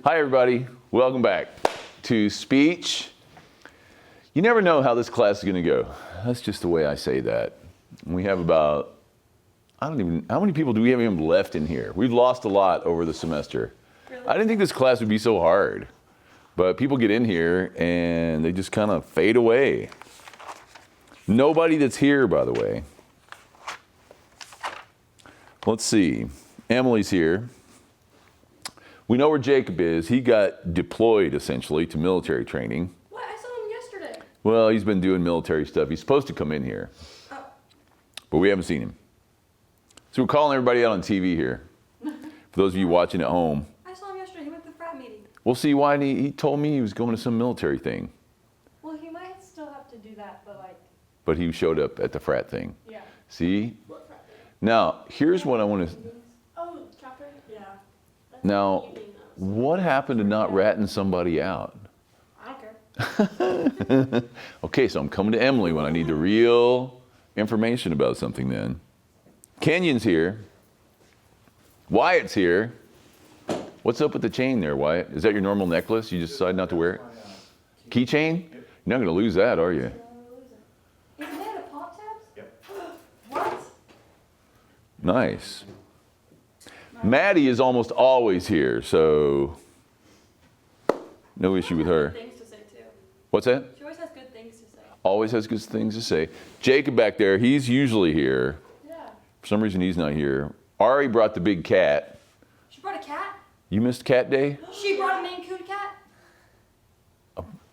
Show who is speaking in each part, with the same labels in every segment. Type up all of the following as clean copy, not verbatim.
Speaker 1: Hi, everybody. Welcome back to speech. You never know how this class is going to go. That's just the way I say that. We have about, how many people do we have even left in here? We've lost a lot over the semester. Really? I didn't think this class would be so hard. But people get in here and they just kind of fade away. Nobody that's here, by the way. Let's see. Emily's here. We know where Jacob is. He got deployed, essentially, to military training.
Speaker 2: What? I saw him yesterday.
Speaker 1: Well, he's been doing military stuff. He's supposed to come in here. Oh. But we haven't seen him. So we're calling everybody out on TV here. For those of you watching at home.
Speaker 2: I saw him yesterday. He went to the frat meeting.
Speaker 1: We'll see why. He told me he was going to some military thing.
Speaker 2: Well, he might still have to do that, but like...
Speaker 1: But he showed up at the frat thing.
Speaker 2: Yeah.
Speaker 1: See? What frat thing? Now, here's what I want to...
Speaker 2: Oh, chapter? Yeah.
Speaker 1: Now, what happened to not ratting somebody out?
Speaker 2: I don't care.
Speaker 1: Okay, so I'm coming to Emily when I need the real information about something then. Kenyon's here. Wyatt's here. What's up with the chain there, Wyatt? Is that your normal necklace? You just decided not to wear it? Keychain? You're not going to lose that, are you?
Speaker 2: Is it made out of pop tabs?
Speaker 3: Yep.
Speaker 2: What?
Speaker 1: Nice. Maddie is almost always here, so no issue with her.
Speaker 2: Things to say too.
Speaker 1: What's that?
Speaker 2: She always has good things to say.
Speaker 1: Always has good things to say. Jacob back there, he's usually here.
Speaker 2: Yeah.
Speaker 1: For some reason, he's not here. Ari brought the big cat.
Speaker 2: She brought a cat?
Speaker 1: You missed cat day?
Speaker 2: She brought a Maine Coon cat?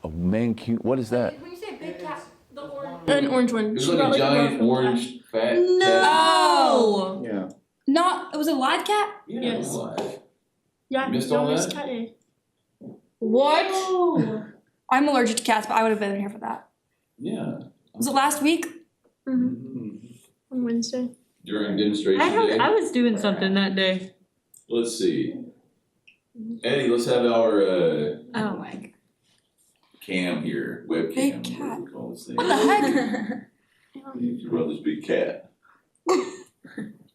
Speaker 1: A Maine Coon? What is that?
Speaker 2: When you say big cat, the orange...
Speaker 4: An orange one.
Speaker 5: It's like a giant orange fat cat.
Speaker 4: No!
Speaker 3: Yeah.
Speaker 2: Not... Was it a live cat?
Speaker 5: Yeah,
Speaker 4: Yes.
Speaker 5: it's alive.
Speaker 4: Yeah,
Speaker 5: Missed
Speaker 4: you
Speaker 5: all
Speaker 4: missed
Speaker 5: that?
Speaker 4: cat day.
Speaker 2: What? I'm allergic to cats, but I would have been here for that.
Speaker 5: Yeah.
Speaker 2: Was it last week?
Speaker 4: On Wednesday.
Speaker 5: During demonstration day.
Speaker 4: I was doing something that day.
Speaker 5: Let's see. Eddie, let's have our
Speaker 4: Oh my god.
Speaker 5: cam here, webcam.
Speaker 2: Big cat.
Speaker 5: whatever we call this thing.
Speaker 2: What the heck?
Speaker 5: Your brother's big cat.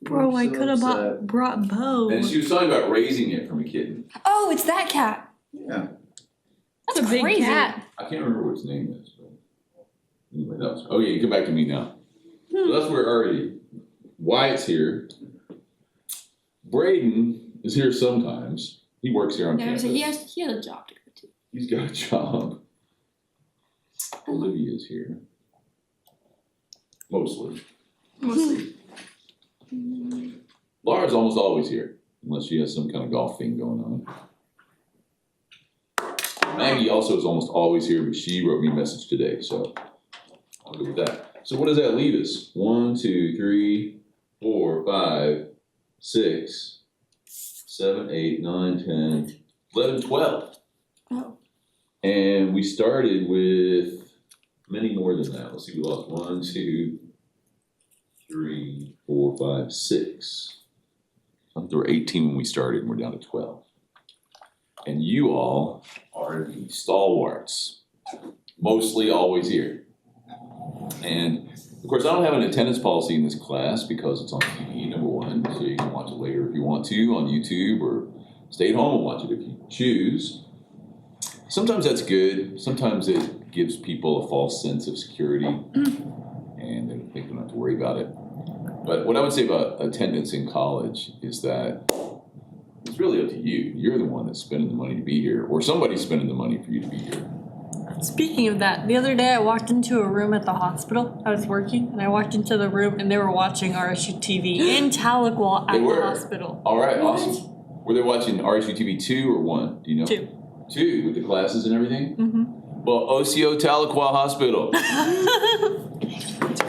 Speaker 4: Bro, I
Speaker 3: So
Speaker 4: could have
Speaker 3: upset.
Speaker 4: brought Bo.
Speaker 5: And she was talking about raising it from a kitten.
Speaker 2: Oh, it's that cat.
Speaker 3: Yeah.
Speaker 2: That's
Speaker 4: a big
Speaker 2: crazy.
Speaker 4: cat.
Speaker 5: I can't remember what its name is. But anyway, that was. Oh yeah, you come back to me now. So that's where Ari. Wyatt's here. Braden is here sometimes. He works here on
Speaker 2: No,
Speaker 5: campus.
Speaker 2: so he has a job to go to.
Speaker 5: He's got a job. Olivia's here. Mostly.
Speaker 4: Mostly.
Speaker 5: Laura's almost always here, unless she has some kind of golf thing going on. Maggie also is almost always here, but she wrote me a message today, so I'll go with that. So what does that leave us? 1, 2, 3, 4, 5, 6, 7, 8, 9, 10, 11, 12.
Speaker 2: Oh.
Speaker 5: And we started with many more than that. Let's see, we lost 1, 2, 3, 4, 5, 6. I think there were 18 when we started, and we're down to 12. And you all are the stalwarts, mostly always here. And of course, I don't have an attendance policy in this class because it's on TV, number one, so you can watch it later if you want to on YouTube, or stay at home and watch it if you choose. Sometimes that's good. Sometimes it gives people a false sense of security and they think they don't have to worry about it. But what I would say about attendance in college is that it's really up to you. You're the one that's spending the money to be here, or somebody's spending the money for you to be here.
Speaker 4: Speaking of that, the other day I walked into a room at the hospital. I was working, and I walked into the room, and they were watching RSU TV in Tahlequah at
Speaker 5: They
Speaker 4: the
Speaker 5: were?
Speaker 4: hospital.
Speaker 5: All right, awesome. Were they watching RSU TV 2 or 1? Do you know?
Speaker 4: 2.
Speaker 5: 2 with the classes and everything?
Speaker 4: Mm-hmm.
Speaker 5: Well, OCO Tahlequah Hospital.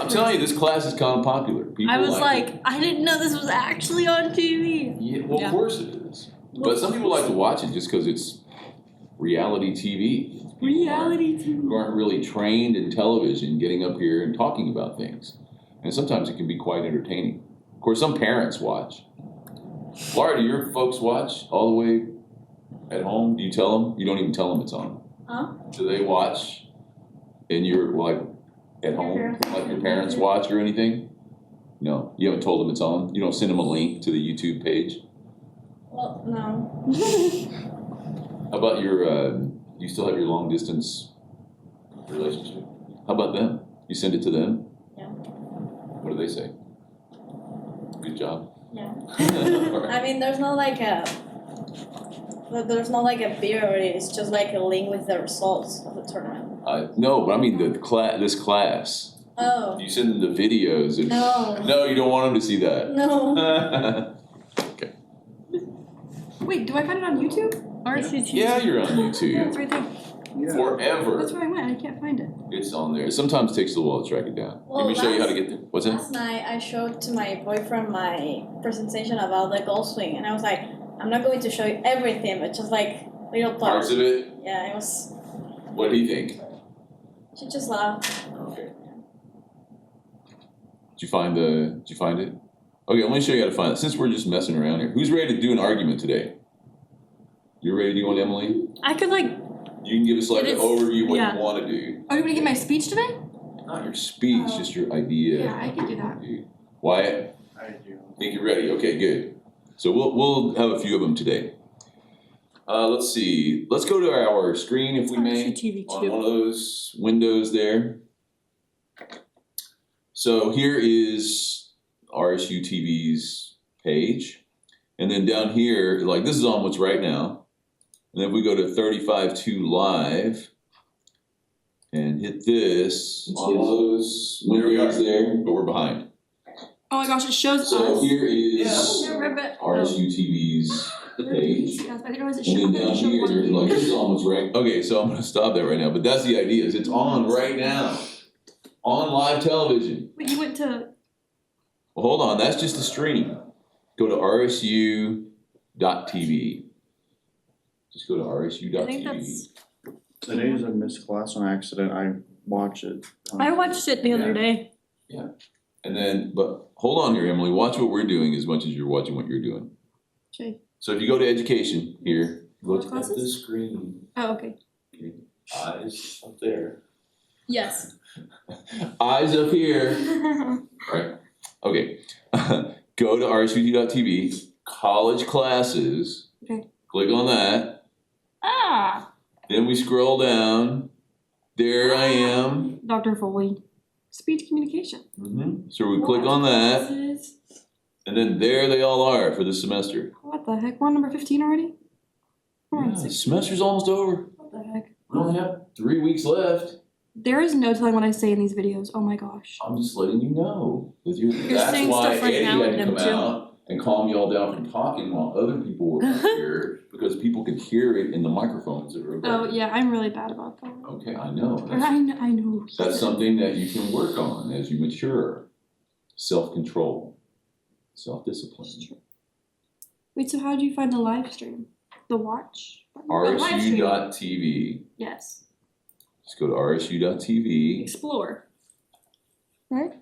Speaker 5: I'm telling you, this class is kind of popular. People
Speaker 4: I was
Speaker 5: like
Speaker 4: like, I didn't know this was actually on TV.
Speaker 5: Yeah, well,
Speaker 4: Yeah.
Speaker 5: of course it is. But some people like to watch it just because it's reality TV.
Speaker 4: Reality TV.
Speaker 5: Who aren't really trained in television getting up here and talking about things. And sometimes it can be quite entertaining. Of course, some parents watch. Laura, do your folks watch all the way at home? Do you tell them? You don't even tell them it's on.
Speaker 4: Huh?
Speaker 5: Do they watch and you're like at home, like your parents watch or anything? No, you haven't told them it's on? You don't send them a link to the YouTube page?
Speaker 2: Well, no.
Speaker 5: about your, you still have your long distance relationship? How about them? You send it to them?
Speaker 3: Yeah.
Speaker 5: What do they say? Good job.
Speaker 3: Yeah.
Speaker 5: Alright.
Speaker 3: I mean, there's not like a period. It's just like a link with the results of the tournament.
Speaker 5: No, but I mean this class.
Speaker 3: Oh.
Speaker 5: You send them the videos. And,
Speaker 3: No.
Speaker 5: No, you don't want them to see that.
Speaker 3: No.
Speaker 5: Okay.
Speaker 2: Wait, do I find it on YouTube?
Speaker 4: RCT.
Speaker 5: Yeah, you're on
Speaker 2: Yeah, it's
Speaker 5: YouTube.
Speaker 2: right there.
Speaker 5: Forever.
Speaker 2: That's where I went. I can't find it.
Speaker 5: It's on there. It sometimes takes a while to track it down.
Speaker 3: Well,
Speaker 5: Let me show you how to get there. What's that?
Speaker 3: Last night I showed to my boyfriend my presentation about the golf swing, and I was like, I'm not going to show you everything, but just like little
Speaker 5: Parts
Speaker 3: parts.
Speaker 5: of it.
Speaker 3: Yeah, it was.
Speaker 5: What do you think?
Speaker 3: She just laughed.
Speaker 5: Okay. Did you find it? Okay, let me show you how to find it. Since we're just messing around here, who's ready to do an argument today? You ready to do one, Emily?
Speaker 4: I could like,
Speaker 5: You can give us like an
Speaker 4: It's-
Speaker 5: overview of what
Speaker 4: yeah.
Speaker 5: you want to do.
Speaker 2: Are you gonna get my speech today?
Speaker 5: Not your speech,
Speaker 2: Oh.
Speaker 5: just your idea.
Speaker 2: Yeah, I can do that.
Speaker 5: Wyatt,
Speaker 6: I do.
Speaker 5: think you're ready? Okay, good. So we'll have a few of them today. Let's see. Let's go to our screen if we may.
Speaker 4: RCTV
Speaker 5: On
Speaker 4: too.
Speaker 5: one of those windows there. So here is RSU TV's page. And then down here, like this is on what's right now. And then if we go to 35.2 live and hit this on one of those windows there, but we're behind.
Speaker 2: Oh my gosh, it shows
Speaker 5: So
Speaker 2: us.
Speaker 5: here is
Speaker 2: Yeah, Ribbit.
Speaker 5: RSU TV's page.
Speaker 2: I didn't realize it
Speaker 5: And
Speaker 2: showed.
Speaker 5: then
Speaker 2: I
Speaker 5: down
Speaker 2: thought it showed
Speaker 5: here,
Speaker 2: one of
Speaker 5: like
Speaker 2: these.
Speaker 5: this is almost right. Okay, so I'm gonna stop that right now, but that's the idea, is it's on right now. On live television.
Speaker 2: Wait, you went to.
Speaker 5: Well, hold on, that's just the stream. Go to rsu.tv. Just go to rsu.tv.
Speaker 4: I think that's,
Speaker 6: Today's a missed class on accident. I watch it.
Speaker 4: I watched it the other day.
Speaker 5: And then, but hold on here, Emily, watch what we're doing as much as you're watching what you're doing.
Speaker 2: Okay.
Speaker 5: So if you go to education here, look at
Speaker 2: Classes?
Speaker 5: the screen.
Speaker 2: Oh, okay.
Speaker 5: Eyes up there.
Speaker 2: Yes.
Speaker 5: Eyes up here. Right. Okay. Go to rsu.tv, college classes.
Speaker 2: Okay.
Speaker 5: Click on that.
Speaker 4: Ah,
Speaker 5: Then we scroll down. There I am.
Speaker 2: Dr. Foley. Speech communication.
Speaker 5: So we click on that,
Speaker 2: Classes.
Speaker 5: and then there they all are for this semester.
Speaker 2: What the heck? We're on number 15 already? We're on
Speaker 5: Yeah,
Speaker 2: 6.
Speaker 5: semester's almost over.
Speaker 2: What the heck?
Speaker 5: We only have 3 weeks left.
Speaker 2: There is no telling what I say in these videos. Oh my gosh.
Speaker 5: I'm just letting you know. That
Speaker 4: You're
Speaker 5: that's
Speaker 4: saying
Speaker 5: why
Speaker 4: stuff right
Speaker 5: Eddie
Speaker 4: now
Speaker 5: had
Speaker 4: in
Speaker 5: to
Speaker 4: them
Speaker 5: come
Speaker 4: too.
Speaker 5: out and calm y'all down from talking while other people were up here, because people could hear it in the microphones that are
Speaker 2: Oh
Speaker 5: over.
Speaker 2: yeah, I'm really bad about that.
Speaker 5: Okay, I know.
Speaker 2: Or I know.
Speaker 5: That's something that you can work on as you mature. Self-control, self-discipline.
Speaker 2: Wait, so how did you find the live stream? The watch? The live stream.
Speaker 5: rsu.tv.
Speaker 2: Yes.
Speaker 5: Just go to rsu.tv.
Speaker 2: Explore. Right?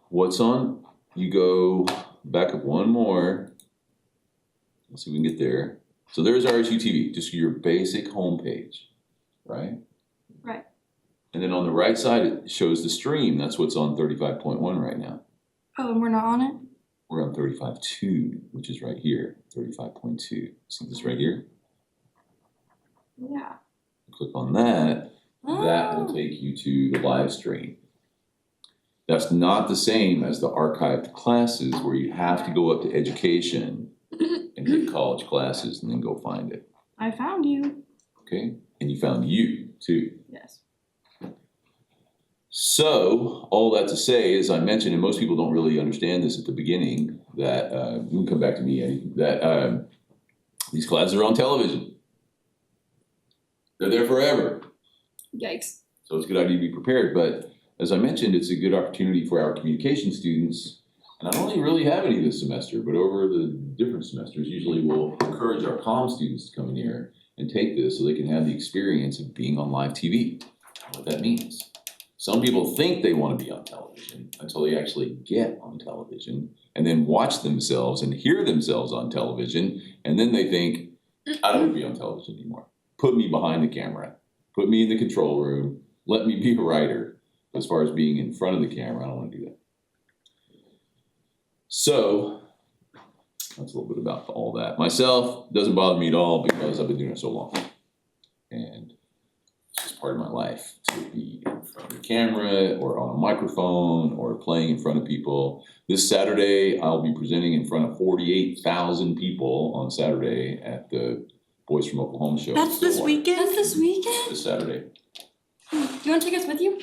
Speaker 5: What's on? You go back up one more. Let's see if we can get there. So there's RSU TV, just your basic homepage, right?
Speaker 2: Right.
Speaker 5: And then on the right side, it shows the stream. That's what's on 35.1 right now.
Speaker 2: Oh, and we're not on it?
Speaker 5: We're on 35.2, which is right here, 35.2. See this right here?
Speaker 2: Yeah.
Speaker 5: Click on that. That will
Speaker 2: Oh.
Speaker 5: take you to the live stream. That's not the same as the archived classes where you have to go up to education and hit college classes and then go find it,
Speaker 2: I found you.
Speaker 5: okay? And you found you too.
Speaker 2: Yes.
Speaker 5: So, all that to say, as I mentioned, and most people don't really understand this at the beginning, that, you can come back to me, Eddie, that these classes are on television. They're there forever.
Speaker 2: Yikes.
Speaker 5: So it's a good idea to be prepared, but as I mentioned, it's a good opportunity for our communication students. And I don't even really have any this semester, but over the different semesters, usually we'll encourage our comm students to come in here and take this so they can have the experience of being on live TV, what that means. Some people think they want to be on television until they actually get on television and then watch themselves and hear themselves on television. And then they think, I don't want to be on television anymore. Put me behind the camera. Put me in the control room. Let me be a writer. As far as being in front of the camera, I don't want to do that. So, that's a little bit about all that. Myself, doesn't bother me at all because I've been doing it so long. And it's just part of my life to be in front of the camera or on a microphone or playing in front of people. This Saturday, I'll be presenting in front of 48,000 people on Saturday at the Boys from Oklahoma show.
Speaker 4: That's this weekend?
Speaker 2: That's this weekend?
Speaker 5: This Saturday.
Speaker 2: Do you want to take us with you?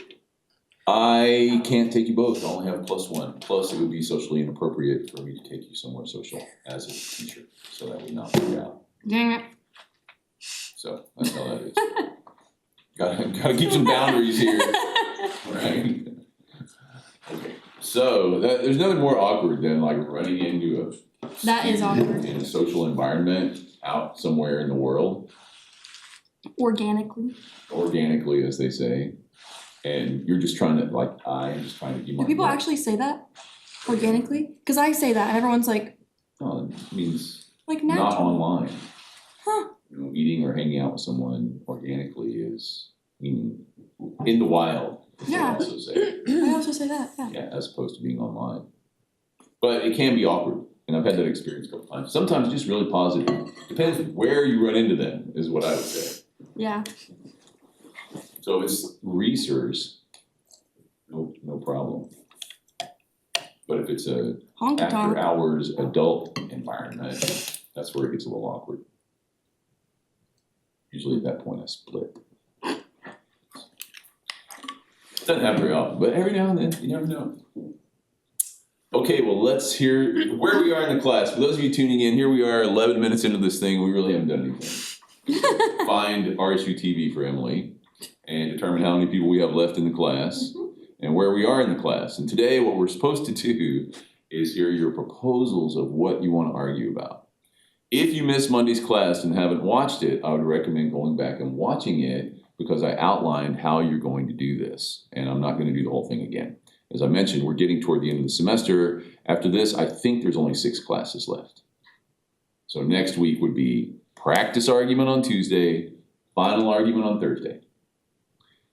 Speaker 5: I can't take you both. I only have +1. Plus, it would be socially inappropriate for me to take you somewhere social as a teacher, so that would not work out.
Speaker 2: Dang it.
Speaker 5: So that's how that is. Gotta keep some boundaries here, right? Okay. So there's nothing more awkward than like running into
Speaker 2: That is awkward.
Speaker 5: in a social environment out somewhere in the world,
Speaker 2: Organically.
Speaker 5: organically, as they say, and you're just trying to I'm just trying to keep my.
Speaker 2: Do people actually say that? Organically? Because I say that and everyone's like
Speaker 5: No, it means not
Speaker 2: natural.
Speaker 5: online.
Speaker 2: Huh.
Speaker 5: You know, eating or hanging out with someone organically is meaning in the wild. Is what I
Speaker 2: Yeah.
Speaker 5: also say.
Speaker 2: I also say that, yeah.
Speaker 5: Yeah, as opposed to being online. But it can be awkward, and I've had that experience a couple times. Sometimes just really positive. Depends where you run into them, is what I would say.
Speaker 2: Yeah.
Speaker 5: So if it's greasers, no problem. But if it's a
Speaker 2: Honky
Speaker 5: after
Speaker 2: tonk.
Speaker 5: hours adult environment, that's where it gets a little awkward. Usually at that point I split. Doesn't happen very often, but every now and then, you never know. Okay, well, let's hear where we are in the class. For those of you tuning in, here we are 11 minutes into this thing. We really haven't done anything. Find RSU TV for Emily and determine how many people we have left in the class and where we are in the class. And today what we're supposed to do is hear your proposals of what you want to argue about. If you missed Monday's class and haven't watched it, I would recommend going back and watching it because I outlined how you're going to do this. And I'm not going to do the whole thing again. As I mentioned, we're getting toward the end of the semester. After this, I think there's only 6 classes left. So next week would be practice argument on Tuesday, final argument on Thursday.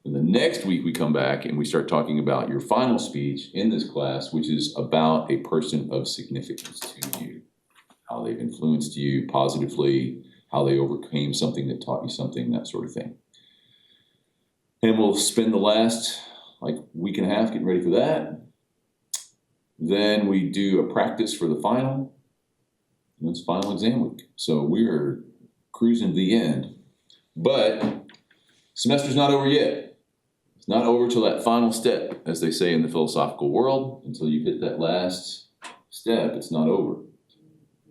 Speaker 5: And the next week we come back and we start talking about your final speech in this class, which is about a person of significance to you. How they've influenced you positively, how they overcame something that taught you something, that sort of thing. And we'll spend the last week and a half getting ready for that. Then we do a practice for the final. And it's final exam week. So we are cruising to the end. But semester's not over yet. It's not over till that final step, as they say in the philosophical world. Until you hit that last step, it's not over.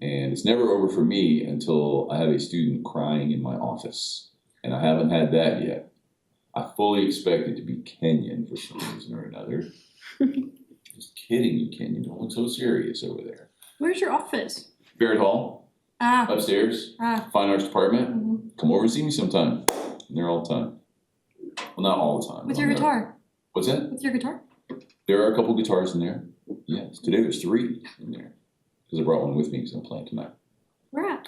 Speaker 5: And it's never over for me until I have a student crying in my office. And I haven't had that yet. I fully expect it to be Kenyon for some reason or another. Just kidding you, Kenyon. Don't look so serious over there.
Speaker 2: Where's your office?
Speaker 5: Barrett Hall,
Speaker 2: Ah.
Speaker 5: upstairs,
Speaker 2: Ah.
Speaker 5: Fine Arts Department.
Speaker 2: Mhm.
Speaker 5: Come over and see me sometime. I'm there all the time. Well, not all the time.
Speaker 2: With
Speaker 5: but
Speaker 2: your
Speaker 5: I'm there.
Speaker 2: guitar?
Speaker 5: What's that?
Speaker 2: With your guitar?
Speaker 5: There are a couple guitars in there. Yes. Today there's 3 in there. Because I brought one with me because I'm playing tonight.
Speaker 2: Where at?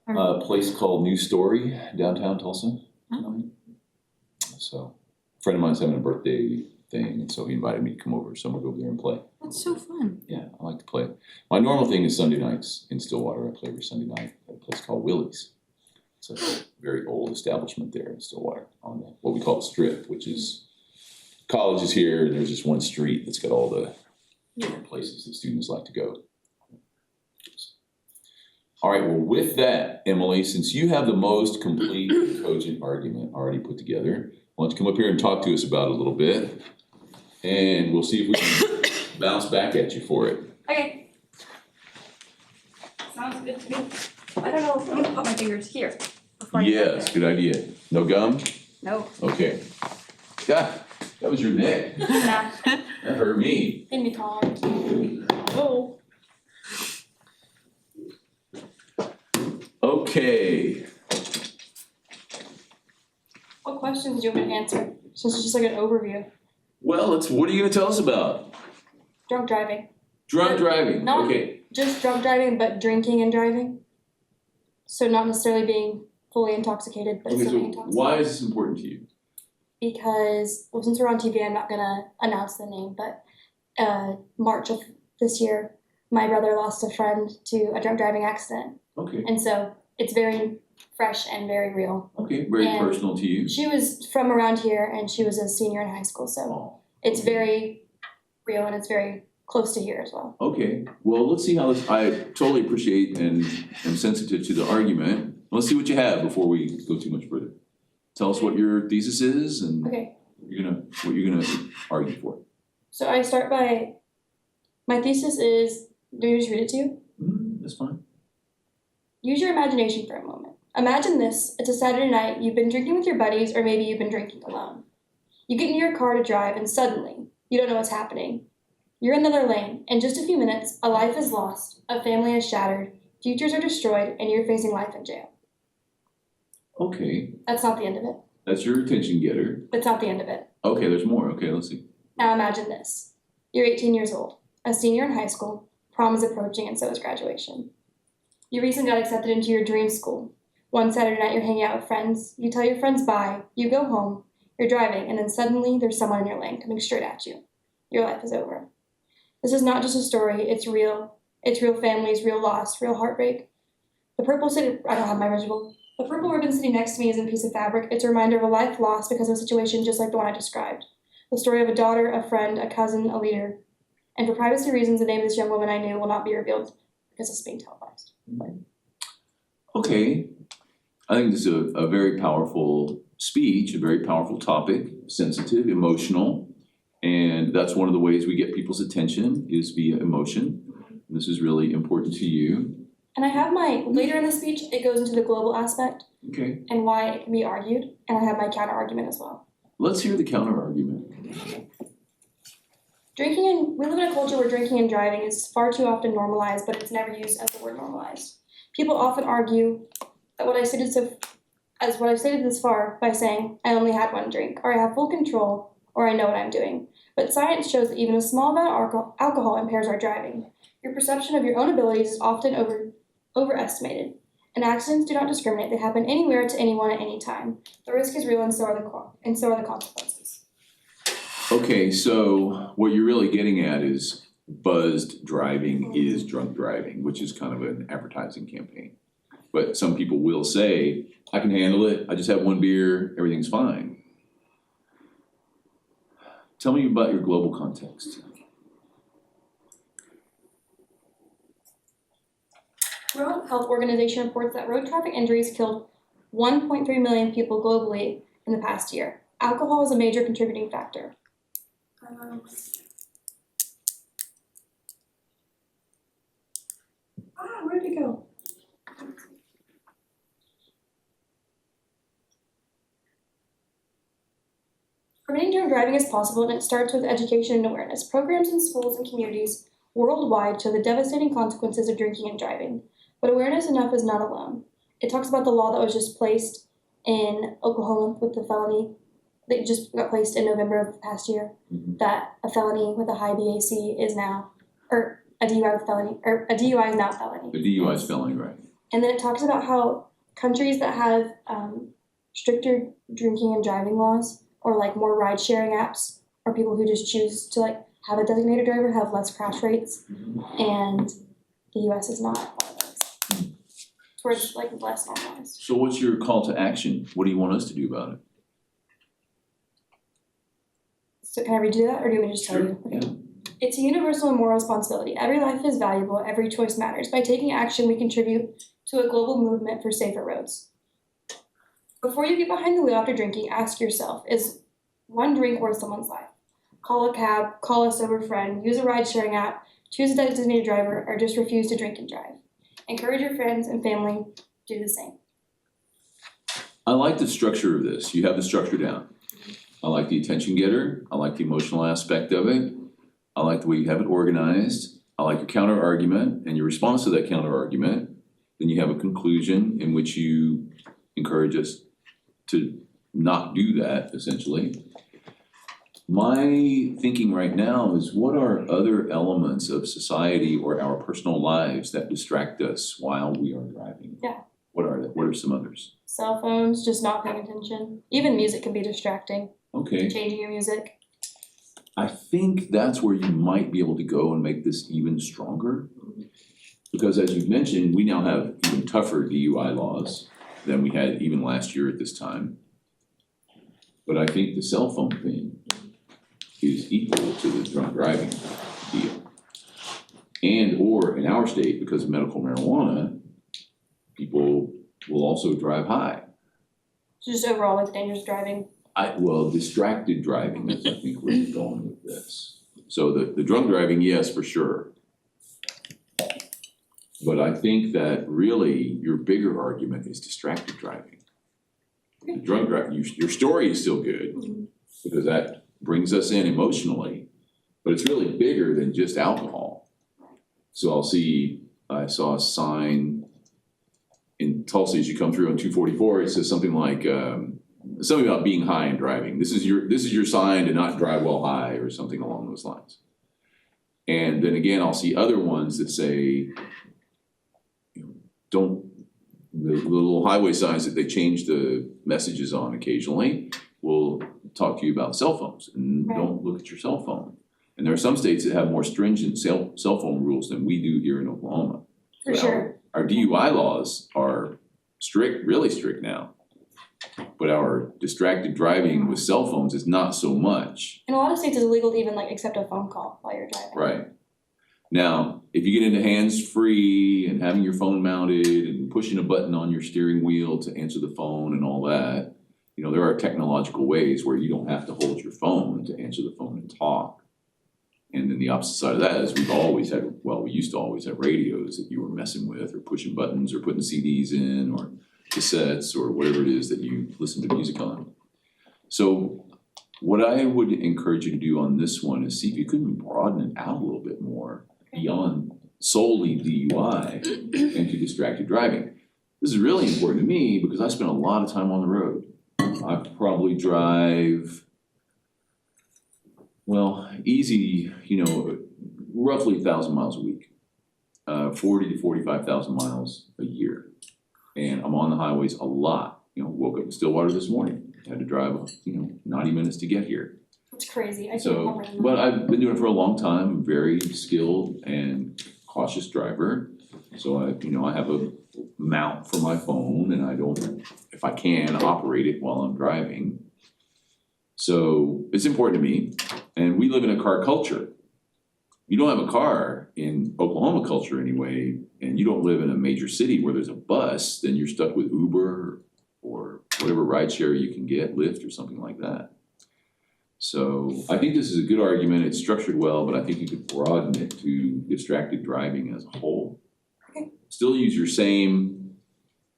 Speaker 5: A place called New Story, downtown Tulsa.
Speaker 2: Oh.
Speaker 5: So, a friend of mine's having a birthday thing, and so he invited me to come over. So I'm gonna go over there and play.
Speaker 2: That's so fun.
Speaker 5: Yeah, I like to play. My normal thing is Sunday nights in Stillwater. I play every Sunday night at a place called Willie's. It's a very old establishment there in Stillwater on what we call the Strip, which is college is here, and there's just one street that's got all the different places that students like to go. All right, well, with that, Emily, since you have the most complete and cogent argument already put together, why don't you come up here and talk to us about it a little bit, and we'll see if we can bounce back at you for it.
Speaker 2: Okay. Sounds good to me. I don't know if I'm gonna put my fingers here. before I get
Speaker 5: Yes,
Speaker 2: there.
Speaker 5: good idea. No gum?
Speaker 2: No.
Speaker 5: Okay. God, that was your neck.
Speaker 2: Nah.
Speaker 5: That hurt me.
Speaker 2: Give me time. Oh.
Speaker 5: Okay.
Speaker 2: What questions do you want me to answer? Since it's just like an overview.
Speaker 5: Well, what are you gonna tell us about?
Speaker 2: Drunk driving.
Speaker 5: Drunk driving,
Speaker 2: No.
Speaker 5: okay.
Speaker 2: Just drunk driving, but drinking and driving. So not necessarily being fully intoxicated, but
Speaker 5: Okay,
Speaker 2: still being
Speaker 5: so
Speaker 2: intoxicated.
Speaker 5: why is this important to you?
Speaker 2: Because, well, since we're on TV, I'm not gonna announce the name, but March of this year, my brother lost a friend to a drunk driving accident.
Speaker 5: Okay.
Speaker 2: And so it's very fresh and very real.
Speaker 5: Okay, very
Speaker 2: And
Speaker 5: personal to you.
Speaker 2: She was from around here and she was a senior in high school, so it's very real and it's very close to here as well.
Speaker 5: Okay, well, let's see how this, I totally appreciate and am sensitive to the argument. Let's see what you have before we go too much further. Tell us what your thesis is and
Speaker 2: Okay,
Speaker 5: what you're gonna argue for.
Speaker 2: so I start by, my thesis is, do you just read it to you?
Speaker 5: That's fine.
Speaker 2: Use your imagination for a moment. Imagine this, it's a Saturday night, you've been drinking with your buddies or maybe you've been drinking alone. You get into your car to drive and suddenly, you don't know what's happening. You're in another lane. In just a few minutes, a life is lost, a family is shattered, futures are destroyed, and you're facing life in jail.
Speaker 5: Okay,
Speaker 2: That's not the end of it.
Speaker 5: that's your attention getter.
Speaker 2: That's not the end of it.
Speaker 5: Okay, there's more. Okay, let's see.
Speaker 2: Now imagine this. You're 18 years old, a senior in high school, prom is approaching and so is graduation. You recently got accepted into your dream school. One Saturday night you're hanging out with friends, you tell your friends bye, you go home, you're driving, and then suddenly there's someone in your lane coming straight at you. Your life is over. This is not just a story, it's real. It's real families, real loss, real heartbreak. The purple I don't have my visual. The purple ribbon sitting next to me isn't a piece of fabric, it's a reminder of a life lost because of a situation just like the one I described. The story of a daughter, a friend, a cousin, a leader. And for privacy reasons, the name of this young woman I knew will not be revealed because it's being televised.
Speaker 5: Okay, I think this is a very powerful speech, a very powerful topic, sensitive, emotional. And that's one of the ways we get people's attention is via emotion. This is really important to you.
Speaker 2: And I have later in the speech, it goes into the global aspect
Speaker 5: Okay,
Speaker 2: and why it can be argued. And I have my counter argument as well.
Speaker 5: let's hear the counter argument.
Speaker 2: We live in a culture where drinking and driving is far too often normalized, but it's never used as the word normalized. People often argue that what I've stated this far by saying, I only had one drink, or I have full control, or I know what I'm doing. But science shows that even a small amount of alcohol impairs our driving. Your perception of your own abilities is often overestimated. And accidents do not discriminate, they happen anywhere to anyone at any time. The risk is real and so are the consequences.
Speaker 5: Okay, so what you're really getting at is buzzed driving is drunk driving, which is kind of an advertising campaign. But some people will say, I can handle it, I just have one beer, everything's fine. Tell me about your global context.
Speaker 2: World Health Organization reports that road traffic injuries killed 1.3 million people globally in the past year. Alcohol is a major contributing factor. Where did it go? Preventing drunk driving is possible, and it starts with education and awareness. Programs in schools and communities worldwide show the devastating consequences of drinking and driving. But awareness enough is not alone. It talks about the law that was just placed in Oklahoma with the felony that just got placed in November of the past year, that a felony with a high BAC is now, or a DUI with felony, or a DUI is now a felony.
Speaker 5: The DUI is felony, right?
Speaker 2: And then it talks about how countries that have stricter drinking and driving laws, or like more ride-sharing apps, or people who just choose to like have a designated driver have less crash rates, and the U.S. is not one of those. It's where it's like less normalized.
Speaker 5: So what's your call to action? What do you want us to do about it?
Speaker 2: So can I redo that, or do you want me to just tell you? Okay.
Speaker 5: Yeah.
Speaker 2: It's a universal and moral responsibility. Every life is valuable, every choice matters. By taking action, we contribute to a global movement for safer roads. Before you get behind the wheel after drinking, ask yourself, is one drink worth someone's life? Call a cab, call a sober friend, use a ride-sharing app, choose a designated driver, or just refuse to drink and drive. Encourage your friends and family to do the same.
Speaker 5: I like the structure of this. You have the structure down. I like the attention getter. I like the emotional aspect of it. I like the way you have it organized. I like your counter argument and your response to that counter argument. Then you have a conclusion in which you encourage us to not do that, essentially. My thinking right now is, what are other elements of society or our personal lives that distract us while we are driving?
Speaker 2: Yeah.
Speaker 5: What are they? What are some others?
Speaker 2: Cell phones, just not paying attention. Even music can be distracting.
Speaker 5: Okay.
Speaker 2: Changing your music.
Speaker 5: I think that's where you might be able to go and make this even stronger. Because as you've mentioned, we now have even tougher DUI laws than we had even last year at this time. But I think the cell phone thing is equal to the drunk driving deal. And or in our state, because of medical marijuana, people will also drive high.
Speaker 2: So just overall, like dangerous driving.
Speaker 5: Well, distracted driving is, I think, where you're going with this. So the drunk driving, yes, for sure. But I think that really your bigger argument is distracted driving. The drunk driving, your story is still good because that brings us in emotionally, but it's really bigger than just alcohol. So I saw a sign in Tulsa as you come through on 244. It says something like something about being high and driving. This is your sign to not drive while high, or something along those lines. And then again, I'll see other ones that say, don't, the little highway signs that they change the messages on occasionally will talk to you about cell phones and don't look at your cell phone. And there are some states that have more stringent cell phone rules than we do here in Oklahoma.
Speaker 2: For sure.
Speaker 5: Our DUI laws are strict, really strict now. But our distracted driving with cell phones is not so much.
Speaker 2: In a lot of states, it's illegal to even like accept a phone call while you're driving.
Speaker 5: Right. Now, if you get into hands-free and having your phone mounted and pushing a button on your steering wheel to answer the phone and all that, there are technological ways where you don't have to hold your phone to answer the phone and talk. And then the opposite side of that is we used to always have radios that you were messing with or pushing buttons or putting CDs in or cassettes or whatever it is that you listen to music on. So what I would encourage you to do on this one is see if you couldn't broaden it out a little bit more beyond solely DUI and to distracted driving. This is really important to me because I spend a lot of time on the road. I probably drive, easy, roughly 1,000 miles a week, 40 to 45,000 miles a year. And I'm on the highways a lot. Woke up in Stillwater this morning, had to drive, 90 minutes to get here.
Speaker 2: It's crazy. I can't
Speaker 5: So,
Speaker 2: comprehend that.
Speaker 5: but I've been doing it for a long time. I'm a very skilled and cautious driver. So I have a mount for my phone and I don't, if I can, operate it while I'm driving. So it's important to me. And we live in a car culture. You don't have a car in Oklahoma culture anyway, and you don't live in a major city where there's a bus, then you're stuck with Uber or whatever rideshare you can get, Lyft or something like that. So I think this is a good argument. It's structured well, but I think you could broaden it to distracted driving as a whole.
Speaker 2: Okay.
Speaker 5: Still use your same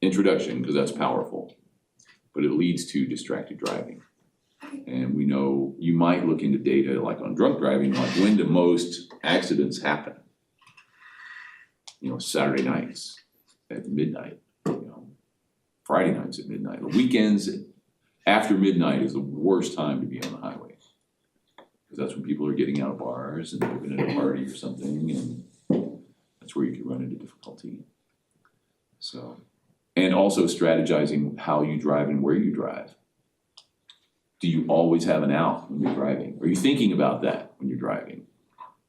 Speaker 5: introduction because that's powerful, but it leads to distracted driving. And we know you might look into data like on drunk driving, like when do most accidents happen? Saturday nights at midnight, Friday nights at midnight. The weekends after midnight is the worst time to be on the highway. Because that's when people are getting out of bars and they're going to a party or something, and that's where you can run into difficulty. So, and also strategizing how you drive and where you drive. Do you always have an out when you're driving? Are you thinking about that when you're driving?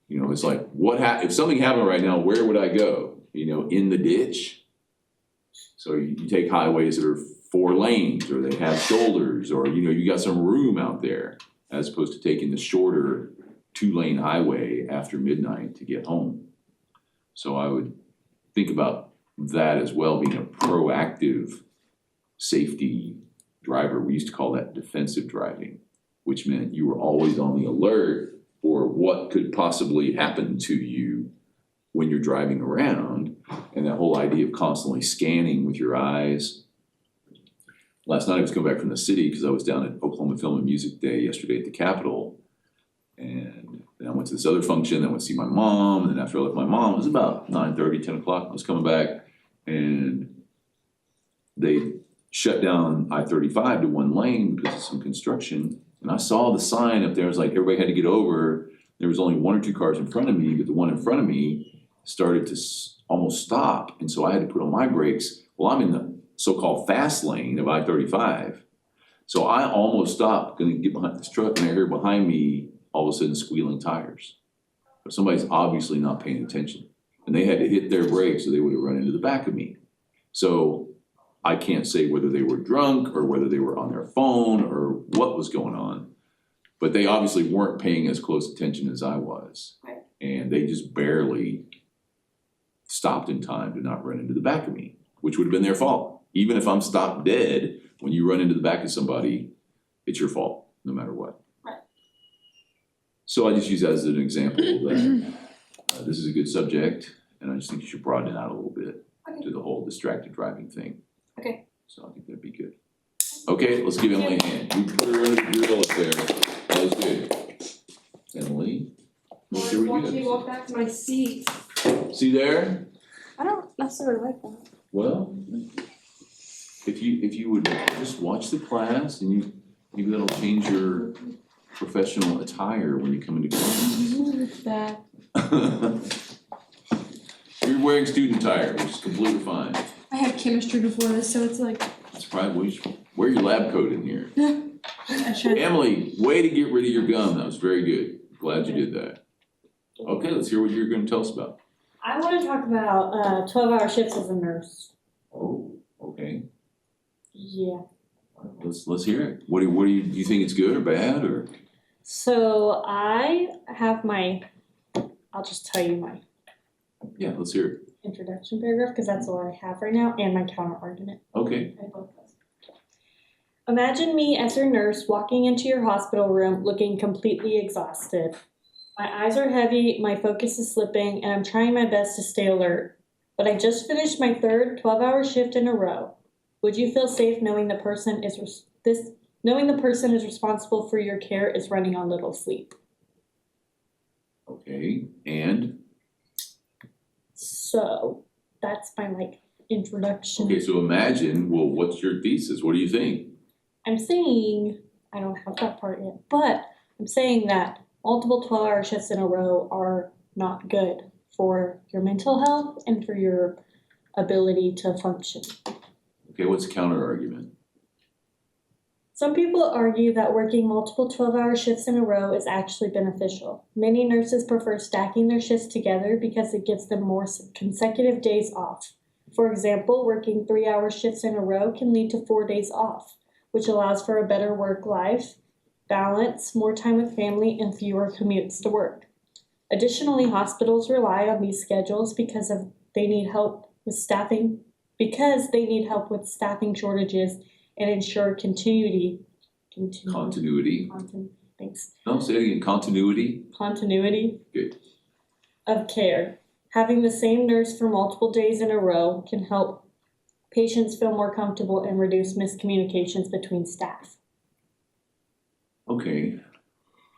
Speaker 5: It's like, if something happened right now, where would I go? In the ditch? So you take highways that are 4 lanes, or they have shoulders, or, you got some room out there, as opposed to taking the shorter 2-lane highway after midnight to get home. So I would think about that as well, being a proactive safety driver. We used to call that defensive driving, which meant you were always on the alert for what could possibly happen to you when you're driving around. And that whole idea of constantly scanning with your eyes. Last night I was coming back from the city because I was down at Oklahoma Film and Music Day yesterday at the Capitol. And then I went to this other function, then I went to see my mom, and then after I left my mom, it was about 9:30, 10 o'clock. I was coming back and they shut down I-35 to 1 lane because of some construction. And I saw the sign up there. It was like everybody had to get over. There was only 1 or 2 cars in front of me, but the one in front of me started to almost stop. And so I had to put on my brakes. Well, I'm in the so-called fast lane of I-35. So I almost stopped, going to get behind this truck, and I heard behind me all of a sudden squealing tires. But somebody's obviously not paying attention. and they had to hit their brakes or they would have run into the back of me. So I can't say whether they were drunk or whether they were on their phone or what was going on. But they obviously weren't paying as close attention as I was.
Speaker 2: Right.
Speaker 5: And they just barely stopped in time to not run into the back of me, which would have been their fault. Even if I'm stopped dead, when you run into the back of somebody, it's your fault, no matter what.
Speaker 2: Right.
Speaker 5: So I just use that as an example that this is a good subject, and I just think you should broaden it out a little bit
Speaker 2: Okay.
Speaker 5: to the whole distracted driving thing.
Speaker 2: Okay.
Speaker 5: So I think that'd be good. Okay, let's give Emily a hand. You put her under the grill up there. That was good. Emily? Make sure we
Speaker 2: Watch me
Speaker 5: do
Speaker 2: walk back to my seat.
Speaker 5: this. See there?
Speaker 3: I don't necessarily like that.
Speaker 5: Well, if you would just watch the class and you, maybe that'll change your professional attire when you come into class.
Speaker 2: That.
Speaker 5: You're wearing student attire, which is completely fine.
Speaker 2: I had chemistry before this, so it's like.
Speaker 5: That's probably, you should wear your lab coat in here.
Speaker 2: I should.
Speaker 5: Emily, way to get rid of your gum, that was very good. Glad you did that. Okay, let's hear what you're gonna tell us about.
Speaker 7: I want to talk about 12-hour shifts as a nurse.
Speaker 5: Oh, okay,
Speaker 7: Yeah.
Speaker 5: let's hear it. What do you think it's good or bad or?
Speaker 7: So I have I'll just tell you my
Speaker 5: Yeah, let's hear it.
Speaker 7: introduction paragraph because that's all I have right now and my counter argument.
Speaker 5: Okay,
Speaker 7: I have both those. Imagine me as your nurse walking into your hospital room looking completely exhausted. My eyes are heavy, my focus is slipping, and I'm trying my best to stay alert. But I just finished my third 12-hour shift in a row. Would you feel safe knowing the person is responsible for your care is running on little sleep?
Speaker 5: okay, and?
Speaker 7: So that's my introduction.
Speaker 5: Okay, so imagine, well, what's your thesis? What do you think?
Speaker 7: I'm saying, I don't have that part yet, but I'm saying that multiple 12-hour shifts in a row are not good for your mental health and for your ability to function.
Speaker 5: Okay, what's the counter argument?
Speaker 7: Some people argue that working multiple 12-hour shifts in a row is actually beneficial. Many nurses prefer stacking their shifts together because it gives them more consecutive days off. For example, working 3-hour shifts in a row can lead to 4 days off, which allows for a better work-life balance, more time with family, and fewer commutes to work. Additionally, hospitals rely on these schedules because they need help with staffing shortages and ensure continuity. Thanks.
Speaker 5: No, say it again, continuity?
Speaker 7: Continuity
Speaker 5: Good.
Speaker 7: of care. Having the same nurse for multiple days in a row can help patients feel more comfortable and reduce miscommunications between staff.
Speaker 5: Okay.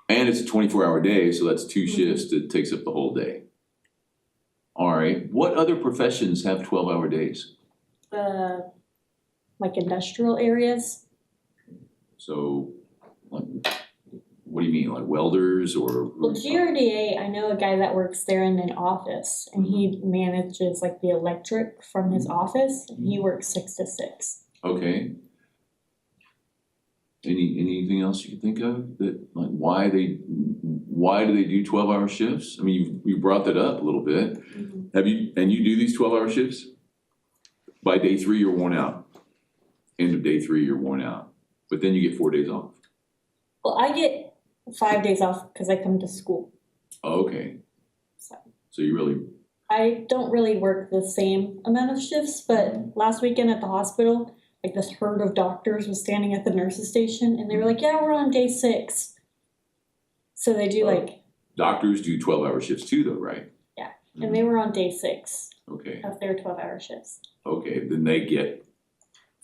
Speaker 5: And it's a 24-hour day, so that's 2 shifts that takes up the whole day. All right, what other professions have 12-hour days?
Speaker 7: Like industrial areas.
Speaker 5: So, like, what do you mean, like welders or?
Speaker 7: Well, GRDA, I know a guy that works there in an office, and he manages the electric from his office. And he works 6 to 6.
Speaker 5: Okay. Anything else you can think of that, like, why do they do 12-hour shifts? I mean, you brought that up a little bit. And you do these 12-hour shifts? By day 3, you're worn out. End of day 3, you're worn out. But then you get 4 days off.
Speaker 7: Well, I get 5 days off because I come to school.
Speaker 5: Okay. So you really,
Speaker 7: I don't really work the same amount of shifts, but last weekend at the hospital, this herd of doctors was standing at the nurses station, and they were like, yeah, we're on day 6. So they do
Speaker 5: doctors do 12-hour shifts too though, right?
Speaker 7: Yeah, and they were on day 6
Speaker 5: Okay,
Speaker 7: of their 12-hour shifts.
Speaker 5: okay, then they get.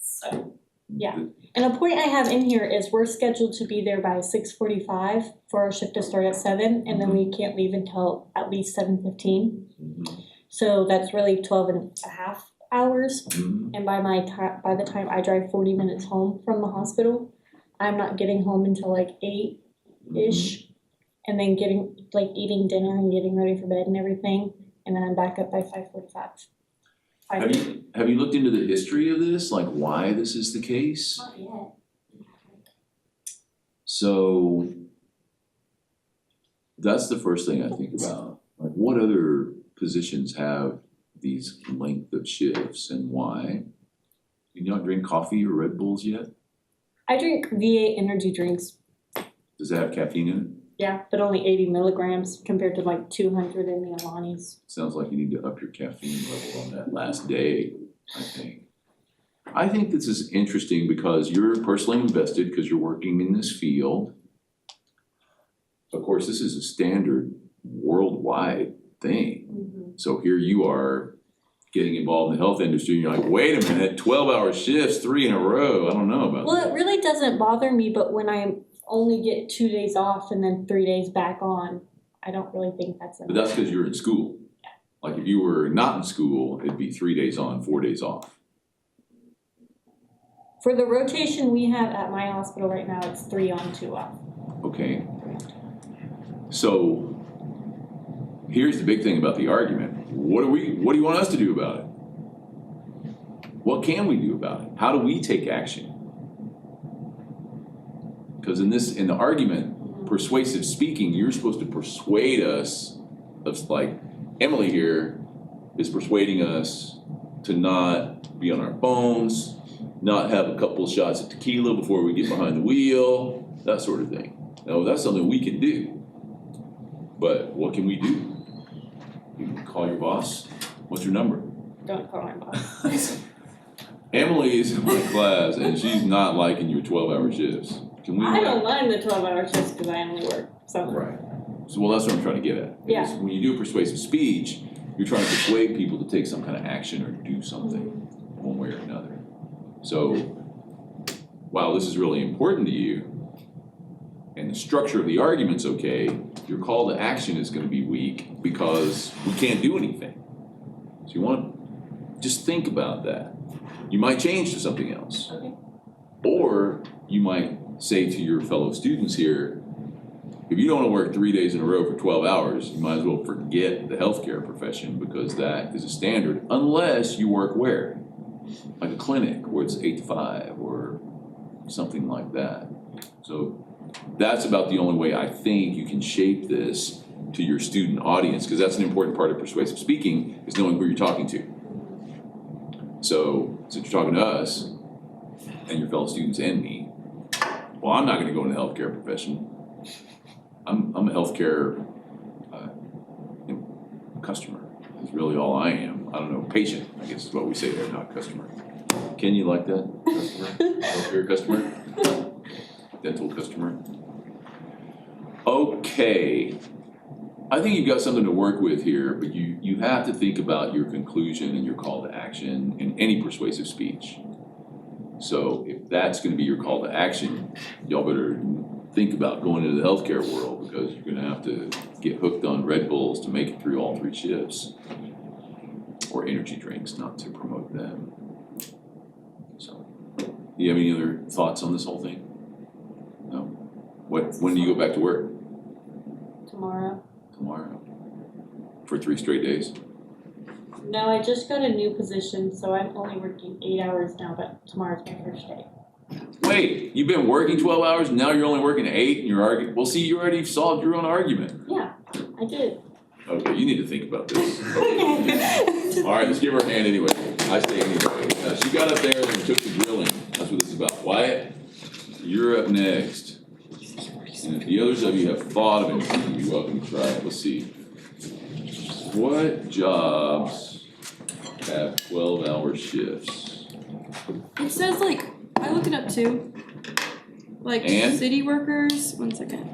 Speaker 7: So, yeah. And a point I have in here is we're scheduled to be there by 6:45 for our shift to start at 7, and then we can't leave until at least 7:15.
Speaker 5: Mhm.
Speaker 7: So that's really 12 and a half hours.
Speaker 5: Mhm.
Speaker 7: And by the time I drive 40 minutes home from the hospital, I'm not getting home until 8-ish, and then eating dinner and getting ready for bed and everything, and then I'm back up by 5:45.
Speaker 5: Have you looked into the history of this, like why this is the case?
Speaker 7: Not yet.
Speaker 5: So that's the first thing I think about. Like, what other positions have these length of shifts and why? You not drink coffee or Red Bulls yet?
Speaker 7: I drink V8 energy drinks.
Speaker 5: Does that have caffeine in it?
Speaker 7: Yeah, but only 80 milligrams compared to like 200 in the Alani's.
Speaker 5: Sounds like you need to up your caffeine level on that last day, I think. I think this is interesting because you're personally invested because you're working in this field. Of course, this is a standard worldwide thing. So here you are getting involved in the health industry and you're like, wait a minute, 12-hour shifts, 3 in a row. I don't know about
Speaker 7: Well,
Speaker 5: that.
Speaker 7: it really doesn't bother me, but when I only get 2 days off and then 3 days back on, I don't really think that's
Speaker 5: But
Speaker 7: enough.
Speaker 5: that's because you're in school. Like if you were not in school, it'd be 3 days on, 4 days off.
Speaker 7: For the rotation we have at my hospital right now, it's 3 on, 2 off.
Speaker 5: Okay. So here's the big thing about the argument. What do you want us to do about it? What can we do about it? How do we take action? Because in the argument, persuasive speaking, you're supposed to persuade us of like Emily here is persuading us to not be on our phones, not have a couple of shots of tequila before we get behind the wheel, that sort of thing. Now, that's something we can do. But what can we do? You can call your boss. What's your number?
Speaker 7: Don't call my boss.
Speaker 5: Emily is in my class and she's not liking your 12-hour shifts. Can we?
Speaker 7: I don't mind the 12-hour shifts because I only work some.
Speaker 5: Right. So, well, that's what I'm trying to get at.
Speaker 7: Yeah.
Speaker 5: Is when you do persuasive speech, you're trying to persuade people to take some kind of action or do something one way or another. So, while this is really important to you, and the structure of the argument's okay, your call to action is gonna be weak because we can't do anything. So you wanna just think about that. You might change to something else.
Speaker 7: Okay.
Speaker 5: Or you might say to your fellow students here, if you don't wanna work 3 days in a row for 12 hours, you might as well forget the healthcare profession because that is a standard, unless you work where? Like a clinic where it's 8 to 5 or something like that. So that's about the only way I think you can shape this to your student audience, because that's an important part of persuasive speaking, is knowing who you're talking to. So since you're talking to us and your fellow students and me, well, I'm not gonna go into the healthcare profession. I'm a healthcare customer, is really all I am. I don't know, patient, I guess is what we say there, not customer. Ken, you like that? Customer? Healthcare customer? Dental customer? Okay. I think you've got something to work with here, but you have to think about your conclusion and your call to action in any persuasive speech. So if that's gonna be your call to action, y'all better think about going into the healthcare world, because you're gonna have to get hooked on Red Bulls to make it through all 3 shifts. Or energy drinks, not to promote them. So, do you have any other thoughts on this whole thing? No? When do you go back to work?
Speaker 7: Tomorrow.
Speaker 5: Tomorrow? For 3 straight days?
Speaker 7: No, I just got a new position, so I'm only working 8 hours now, but tomorrow's my first day.
Speaker 5: Wait, you've been working 12 hours, and now you're only working 8, and you're arguing? Well, see, you already solved your own argument.
Speaker 7: Yeah, I did.
Speaker 5: Okay, you need to think about this. All right, let's give her a hand anyway. I say anyway. She got up there and took the grilling. That's what this is about. Wyatt, you're up next. And if the others of you have thought of anything, you're welcome to try it. Let's see. What jobs have 12-hour shifts?
Speaker 8: It says like, I look it up too. Like
Speaker 5: And?
Speaker 8: city workers, 1 second.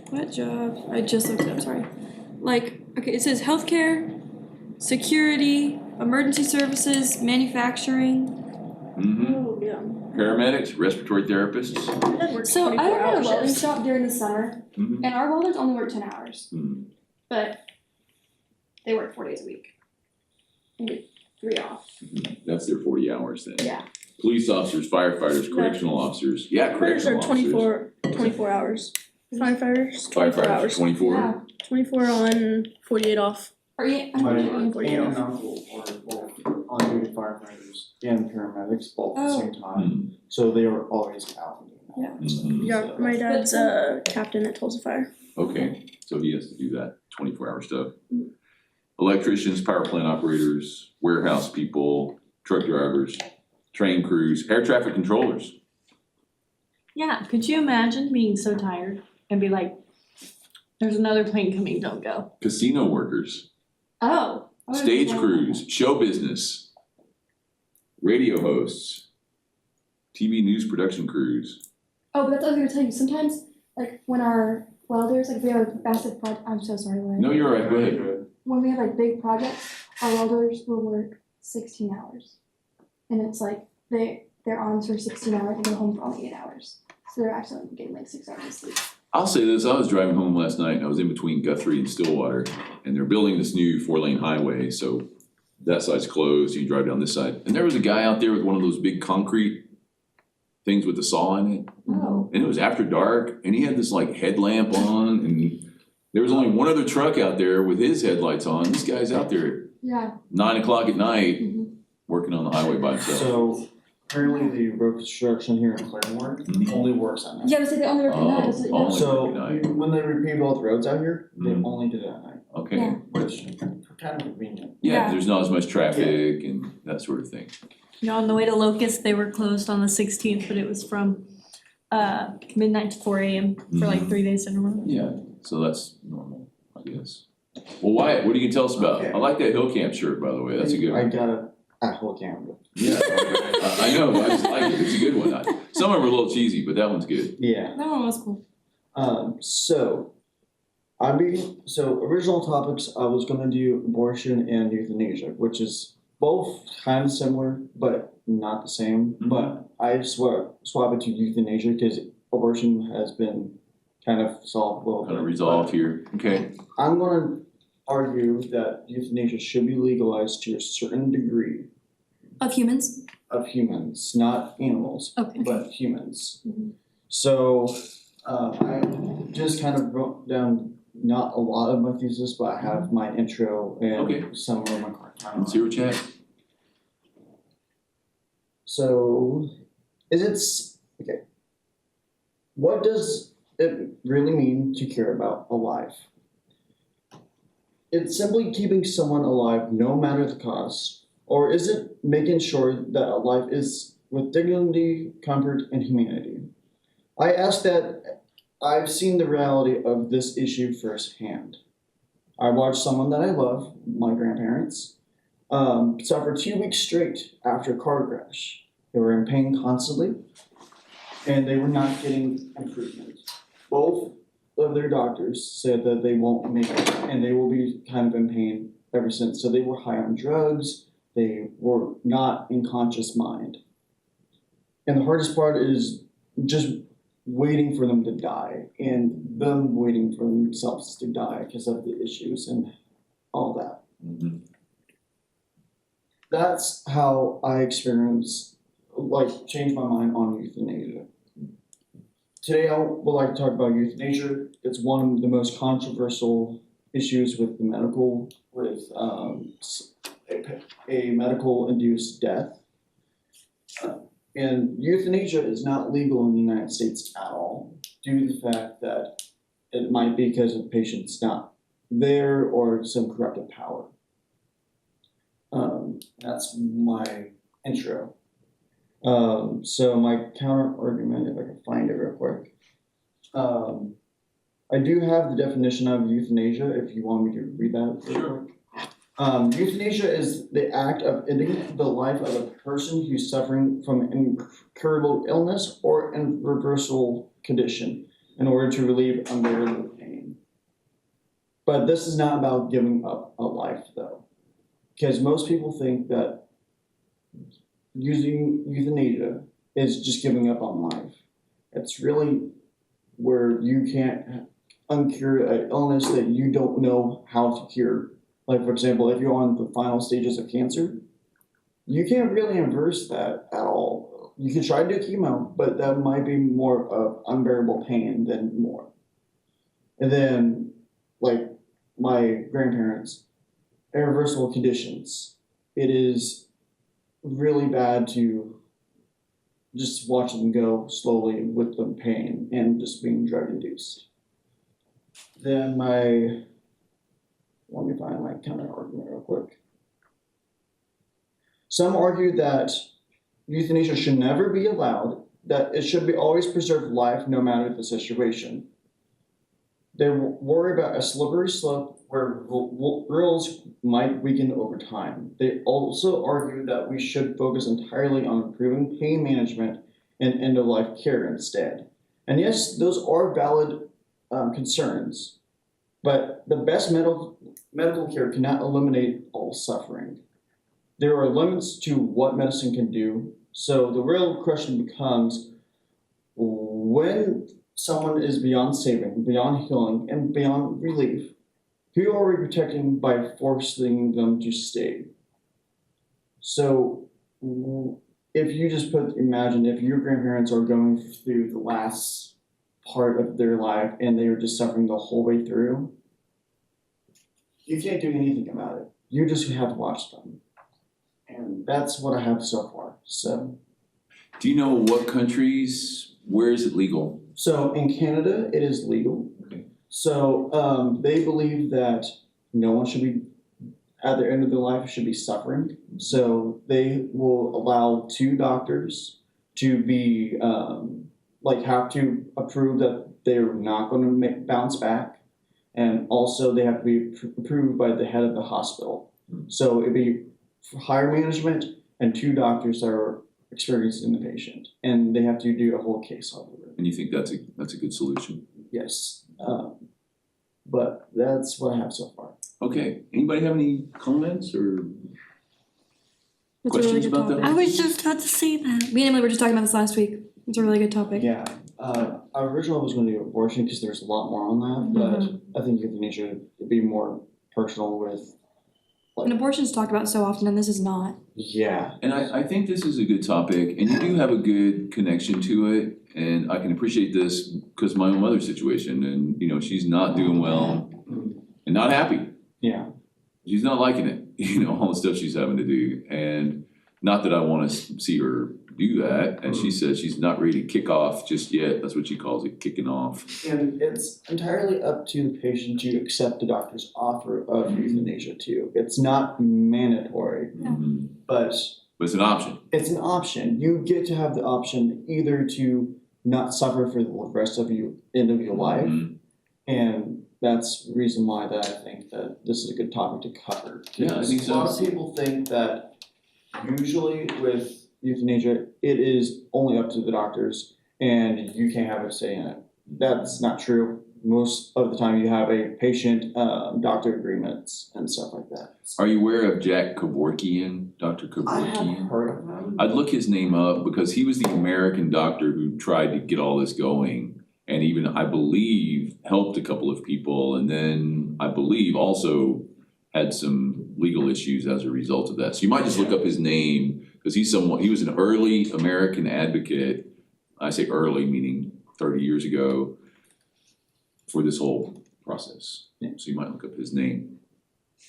Speaker 8: What jobs? I just looked it up, sorry. Like, okay, it says healthcare, security, emergency services, manufacturing.
Speaker 5: Mm-hmm.
Speaker 3: Oh, yeah.
Speaker 5: Paramedics, respiratory therapists.
Speaker 8: So I work at a welding shop during the summer,
Speaker 5: Mm-hmm.
Speaker 8: and our welders only work 10 hours,
Speaker 5: Mm-hmm.
Speaker 8: but they work 4 days a week. And get 3 off.
Speaker 5: That's their 40 hours then.
Speaker 8: Yeah.
Speaker 5: Police officers, firefighters, correctional officers. Yeah, correctional officers.
Speaker 9: 24 hours. Firefighters, 24
Speaker 5: Firefighters,
Speaker 9: hours.
Speaker 5: 24.
Speaker 8: Yeah.
Speaker 9: 24 on, 48 off.
Speaker 8: Or yeah, I
Speaker 6: My
Speaker 8: don't
Speaker 6: aunt
Speaker 8: know.
Speaker 6: and uncle were both on duty firefighters and paramedics both at the same time,
Speaker 5: Mm-hmm.
Speaker 6: so they were always out and doing that.
Speaker 5: Mhm.
Speaker 9: Yeah, my dad's a captain at Tulsa Fire.
Speaker 5: Okay, so he has to do that 24-hour stuff. electricians, power plant operators, warehouse people, truck drivers, train crews, air traffic controllers.
Speaker 4: Yeah, could you imagine being so tired and be like, there's another plane coming, don't go.
Speaker 5: Casino workers,
Speaker 8: Oh.
Speaker 5: stage crews, show business, radio hosts, TV news production crews.
Speaker 8: Oh, but that's what I was gonna tell you. Sometimes, like when our welders, like if we have a massive project, I'm so sorry, Larry.
Speaker 5: No, you're right, go ahead.
Speaker 8: When we have like big projects, our welders will work 16 hours. And it's like they're on for 16 hours and go home for only 8 hours. So they're actually only getting like 6 hours of sleep.
Speaker 5: I'll say this, I was driving home last night and I was in between Guthrie and Stillwater, and they're building this new 4-lane highway, so that side's closed, you drive down this side. And there was a guy out there with one of those big concrete things with the saw in it.
Speaker 8: Oh.
Speaker 5: And it was after dark, and he had this like headlamp on, and there was only one other truck out there with his headlights on. This guy's out there at
Speaker 8: Yeah.
Speaker 5: 9 o'clock at night,
Speaker 8: Mhm.
Speaker 5: working on the highway by himself.
Speaker 6: So currently the road construction here in Claremore
Speaker 5: Mhm.
Speaker 6: only works at night.
Speaker 8: Yeah, but say they only work at night. So,
Speaker 5: Oh,
Speaker 8: yeah.
Speaker 5: only
Speaker 6: So
Speaker 5: work at night.
Speaker 6: when they repave all the roads out here, they
Speaker 5: Mhm.
Speaker 6: only do that at night,
Speaker 5: Okay,
Speaker 8: Yeah.
Speaker 6: which kind of convenient.
Speaker 5: yeah,
Speaker 8: Yeah.
Speaker 5: there's not as much traffic and that sort of thing.
Speaker 4: You know, on the way to Locust, they were closed on the 16th, but it was from midnight to 4 a.m. for like 3 days in a row.
Speaker 5: Yeah, so that's normal, I guess. Well, Wyatt, what do you can tell us about?
Speaker 6: Okay.
Speaker 5: I like that Hill Camp shirt, by the way, that's a good
Speaker 6: I
Speaker 5: one.
Speaker 6: got it at Hill Camp.
Speaker 5: Yeah, I know, I just like it, it's a good one. Some of them are a little cheesy, but that one's good.
Speaker 6: Yeah.
Speaker 8: That one was cool.
Speaker 6: So original topics, I was gonna do abortion and euthanasia, which is both kind of similar, but not the same.
Speaker 5: Mhm.
Speaker 6: But I swap it to euthanasia because abortion has been kind of solved a little
Speaker 5: Kind of
Speaker 6: bit.
Speaker 5: resolved here, okay.
Speaker 6: I'm gonna argue that euthanasia should be legalized to a certain degree
Speaker 8: Of humans?
Speaker 6: of humans, not animals,
Speaker 8: Okay.
Speaker 6: but humans.
Speaker 8: Mhm.
Speaker 6: So, I just kind of wrote down not a lot of my thesis, but I have my intro and
Speaker 5: Okay.
Speaker 6: some of my
Speaker 5: Let's hear what you have.
Speaker 6: So, okay? What does it really mean to care about a life? It's simply keeping someone alive no matter the cost, or is it making sure that a life is with dignity, comfort, and humanity? I ask that. I've seen the reality of this issue firsthand. I watched someone that I love, my grandparents, suffer 2 weeks straight after a car crash. They were in pain constantly, and they were not getting improvement. Both of their doctors said that they won't make it, and they will be kind of in pain ever since. So they were high on drugs, they were not in conscious mind. And the hardest part is just waiting for them to die, and them waiting for themselves to die because of the issues and all that.
Speaker 5: Mhm.
Speaker 6: That's how I changed my mind on euthanasia. Today I would like to talk about euthanasia. It's one of the most controversial issues with a medical induced death. And euthanasia is not legal in the United States at all, due to the fact that it might be because the patient's not there or some corrupted power. That's my intro. So my counter argument, if I can find it real quick. I do have the definition of euthanasia, if you want me to read that real quick. Euthanasia is the act of ending the life of a person who's suffering from an incurable illness or irreversible condition in order to relieve unbearable pain. But this is not about giving up a life, though, because most people think that using euthanasia is just giving up on life. It's really where you can't uncure an illness that you don't know how to cure. Like, for example, if you're on the final stages of cancer, you can't really reverse that at all. You can try to do chemo, but that might be more of unbearable pain than more. And then, like my grandparents, irreversible conditions. It is really bad to just watch them go slowly with the pain and just being drug induced. Then my let me find my counter argument real quick. Some argue that euthanasia should never be allowed, that it should be always preserve life no matter the situation. They worry about a slippery slope where rules might weaken over time. They also argue that we should focus entirely on improving pain management and end-of-life care instead. And yes, those are valid concerns, but the best medical care cannot eliminate all suffering. There are limits to what medicine can do, so the real question becomes, when someone is beyond saving, beyond healing, and beyond relief, who are we protecting by forcing them to stay? So if you just imagine if your grandparents are going through the last part of their life and they are just suffering the whole way through, you can't do anything about it. You just have to watch them. And that's what I have so far. So
Speaker 5: Do you know what countries, where is it legal?
Speaker 6: So in Canada, it is legal.
Speaker 5: Okay.
Speaker 6: So they believe that no one should be, at the end of their life, should be suffering. So they will allow 2 doctors to be, have to approve that they're not going to bounce back. And also they have to be approved by the head of the hospital. So it'd be higher management and 2 doctors that are experienced in the patient. And they have to do a whole case all over.
Speaker 5: And you think that's a good solution?
Speaker 6: Yes. But that's what I have so far.
Speaker 5: Okay, anybody have any comments or
Speaker 8: It's a really
Speaker 5: questions
Speaker 8: good
Speaker 5: about
Speaker 8: topic.
Speaker 5: that?
Speaker 4: I was just about to say that.
Speaker 8: Me and Emily were just talking about this last week. It's a really good topic.
Speaker 6: Yeah. Originally I was going to do abortion because there's a lot more on that, but I think euthanasia would be more personal with,
Speaker 8: And abortion's talked about so often, and this is not.
Speaker 6: yeah.
Speaker 5: And I think this is a good topic, and you do have a good connection to it, and I can appreciate this because of my own mother's situation, and she's not doing well and not happy.
Speaker 6: Yeah.
Speaker 5: She's not liking it, all the stuff she's having to do, and not that I want to see her do that. And she says she's not ready to kick off just yet. That's what she calls it, kicking off.
Speaker 6: And it's entirely up to the patient to accept the doctor's offer of euthanasia too. It's not mandatory,
Speaker 5: Mhm.
Speaker 6: but
Speaker 5: But it's an option.
Speaker 6: it's an option. You get to have the option either to not suffer for the rest of your end of your life,
Speaker 5: Mhm.
Speaker 6: and that's the reason why that I think that this is a good topic to cover.
Speaker 5: Yeah, I think so.
Speaker 6: A lot of people think that usually with euthanasia, it is only up to the doctors, and you can't have a say in it. That's not true. Most of the time, you have a patient-doctor agreements and stuff like that.
Speaker 5: Are you aware of Jack Kevorkian, Dr.
Speaker 6: I have
Speaker 5: Kevorkian?
Speaker 6: heard of them.
Speaker 5: I'd look his name up because he was the American doctor who tried to get all this going, and even, I believe, helped a couple of people, and then I believe also had some legal issues as a result of that. So you might just look up his name, because he was an early American advocate. I say early, meaning 30 years ago, for this whole process. So you might look up his name.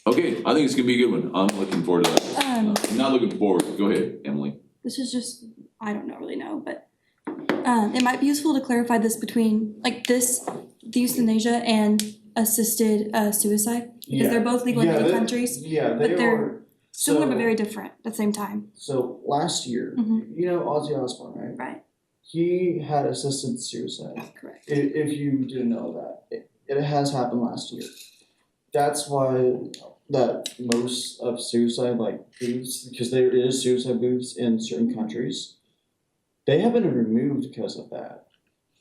Speaker 5: Okay, I think it's gonna be a good one. I'm looking forward to that. I'm not looking forward. Go ahead, Emily.
Speaker 8: This is just, I don't really know, but it might be useful to clarify this between, the euthanasia and assisted suicide. Because they're both legal in many countries,
Speaker 6: Yeah, they
Speaker 8: but they're
Speaker 6: are.
Speaker 8: similar
Speaker 6: So-
Speaker 8: but very different at the same time.
Speaker 6: So last year,
Speaker 8: Mhm.
Speaker 6: you know Ozzy Osbourne, right?
Speaker 8: Right.
Speaker 6: He had assisted suicide.
Speaker 8: Correct.
Speaker 6: If you didn't know that, it has happened last year. That's why that most of suicide booths, because there is suicide booths in certain countries, they have been removed because of that.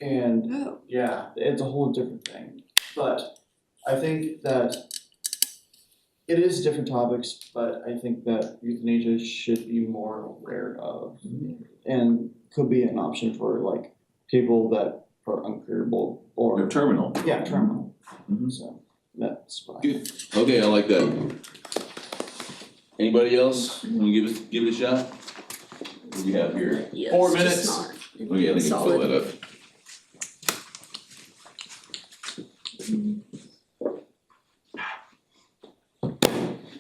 Speaker 6: And
Speaker 8: Oh.
Speaker 6: yeah, it's a whole different thing. But I think that it is different topics, but I think that euthanasia should be more aware of and could be an option for people that are uncurable
Speaker 5: Or
Speaker 6: or
Speaker 5: terminal.
Speaker 6: terminal.
Speaker 5: Mhm.
Speaker 6: So that's what I
Speaker 5: Good. Okay, I like that. Anybody else? Want to give it a shot? What do we have here?
Speaker 9: Yeah,
Speaker 5: 4
Speaker 9: it's
Speaker 5: minutes.
Speaker 9: just not
Speaker 5: Okay, I think I can fill
Speaker 9: solid.
Speaker 5: that up.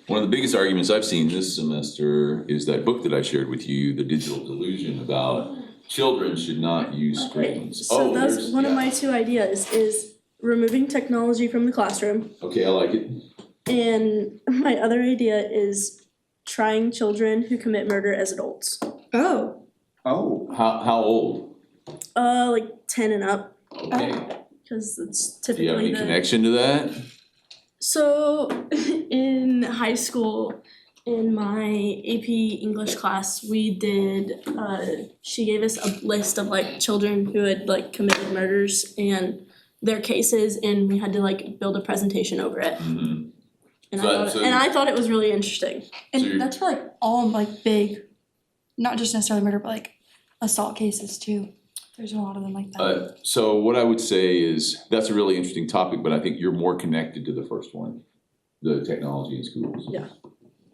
Speaker 5: One of the biggest arguments I've seen this semester is that book that I shared with you, The Digital Delusion, about children should not use
Speaker 9: Okay,
Speaker 5: screens.
Speaker 9: so that's
Speaker 5: there's-
Speaker 9: one of
Speaker 5: yeah.
Speaker 9: my 2 ideas is removing technology from the classroom
Speaker 5: Okay, I like it.
Speaker 9: And my other idea is trying children who commit murder as adults.
Speaker 8: Oh.
Speaker 6: Oh.
Speaker 5: How old?
Speaker 9: Like 10 and up,
Speaker 5: Okay.
Speaker 9: because it's
Speaker 5: Do you have
Speaker 9: typically
Speaker 5: any
Speaker 9: the.
Speaker 5: connection to that?
Speaker 9: So in high school, in my AP English class, we did, she gave us a list of like children who had like committed murders and their cases, and we had to like build a presentation over it.
Speaker 5: Mm-hmm.
Speaker 9: And,
Speaker 5: So-
Speaker 9: I thought it was really interesting.
Speaker 8: And
Speaker 5: So you're-
Speaker 8: that's for like all like big, not just necessarily murder, but like assault cases too. There's a lot of them like that.
Speaker 5: So what I would say is, that's a really interesting topic, but I think you're more connected to the first one, the technology in schools.
Speaker 9: Yeah.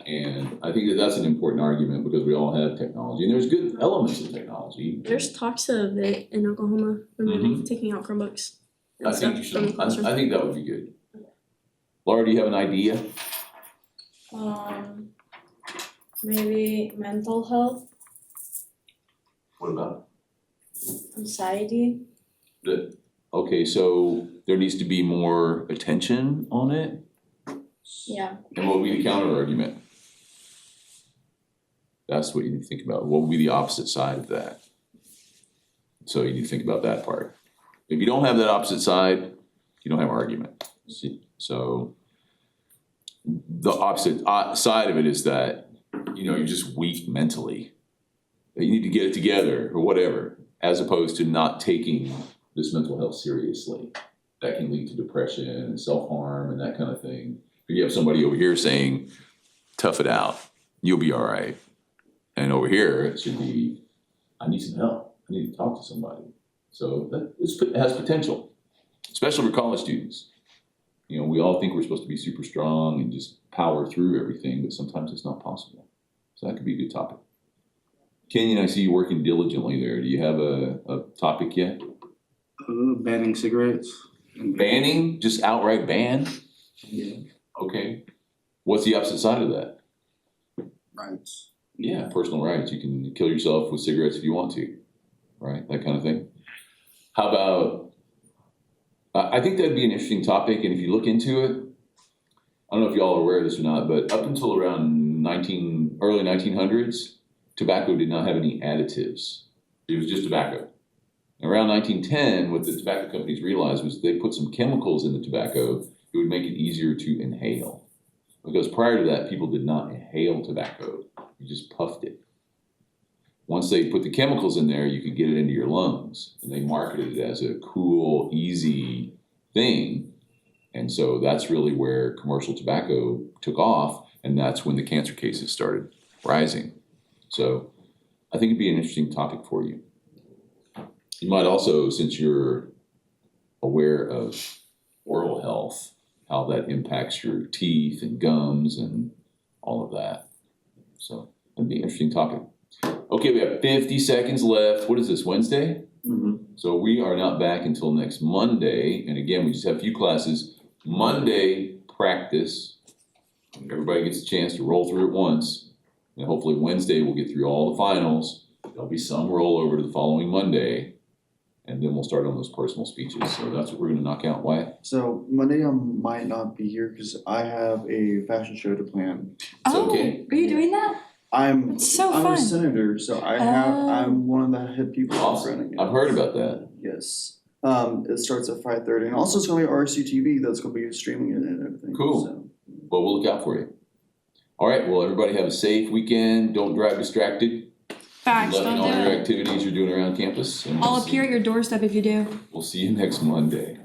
Speaker 5: And I think that that's an important argument because we all have technology and there's good elements of technology.
Speaker 9: There's talks of it in Oklahoma, or maybe taking out Chromebooks and
Speaker 5: I think
Speaker 9: stuff
Speaker 5: you
Speaker 9: from the
Speaker 5: should,
Speaker 9: classroom.
Speaker 5: I think that would be good. Laura, do you have an idea?
Speaker 3: Maybe mental health,
Speaker 5: What about
Speaker 3: anxiety.
Speaker 5: that? Okay, so there needs to be more attention on it?
Speaker 3: Yeah.
Speaker 5: And what would be the counter argument? That's what you need to think about. What would be the opposite side of that? So you need to think about that part. If you don't have that opposite side, you don't have argument. See, so the opposite side of it is that, you know, you're just weak mentally. That you need to get it together or whatever, as opposed to not taking this mental health seriously. That can lead to depression and self-harm and that kind of thing. If you have somebody over here saying, tough it out, you'll be all right. And over here, it should be, I need some help. I need to talk to somebody. So that it has potential, especially for college students. You know, we all think we're supposed to be super strong and just power through everything, but sometimes it's not possible. So that could be a good topic. Kenyon, I see you working diligently there. Do you have a topic yet?
Speaker 10: Banning cigarettes.
Speaker 5: Banning? Just outright ban?
Speaker 10: Yeah.
Speaker 5: Okay. What's the opposite side of that?
Speaker 10: Rights.
Speaker 5: Yeah, personal rights. You can kill yourself with cigarettes if you want to, right? That kind of thing. How about, I think that'd be an interesting topic, and if you look into it, I don't know if y'all are aware of this or not, but up until around early 1900s, tobacco did not have any additives. It was just tobacco. Around 1910, what the tobacco companies realized was they put some chemicals in the tobacco, it would make it easier to inhale. Because prior to that, people did not inhale tobacco. You just puffed it. Once they put the chemicals in there, you could get it into your lungs. And they marketed it as a cool, easy thing. And so that's really where commercial tobacco took off. And that's when the cancer cases started rising. So I think it'd be an interesting topic for you. You might also, since you're aware of oral health, how that impacts your teeth and gums and all of that. So that'd be an interesting topic. Okay, we have 50 seconds left. What is this, Wednesday?
Speaker 6: Mm-hmm.
Speaker 5: So we are not back until next Monday. And again, we just have a few classes. Monday, practice. Everybody gets a chance to roll through it once. And hopefully Wednesday we'll get through all the finals. There'll be some rollover to the following Monday. And then we'll start on those personal speeches. So that's what we're gonna knock out. Wyatt?
Speaker 6: So Monday I might not be here because I have a fashion show to plan.
Speaker 5: It's okay.
Speaker 8: Are you doing that?
Speaker 6: I'm
Speaker 8: It's so
Speaker 6: I'm
Speaker 8: fun.
Speaker 6: a senator, so I'm one of the head people running it.
Speaker 5: I've heard about that.
Speaker 6: Yes. It starts at 5:30, and also it's gonna be RCTV that's gonna be streaming it and everything.
Speaker 5: Cool.
Speaker 6: So.
Speaker 5: Well, we'll look out for you. All right, well, everybody have a safe weekend. Don't drive distracted.
Speaker 8: Facts,
Speaker 5: Let me
Speaker 8: don't
Speaker 5: know all
Speaker 8: do
Speaker 5: your
Speaker 8: it.
Speaker 5: activities you're doing around campus. And
Speaker 8: I'll
Speaker 5: we'll
Speaker 8: appear at your doorstep if you do.
Speaker 5: We'll see you next Monday.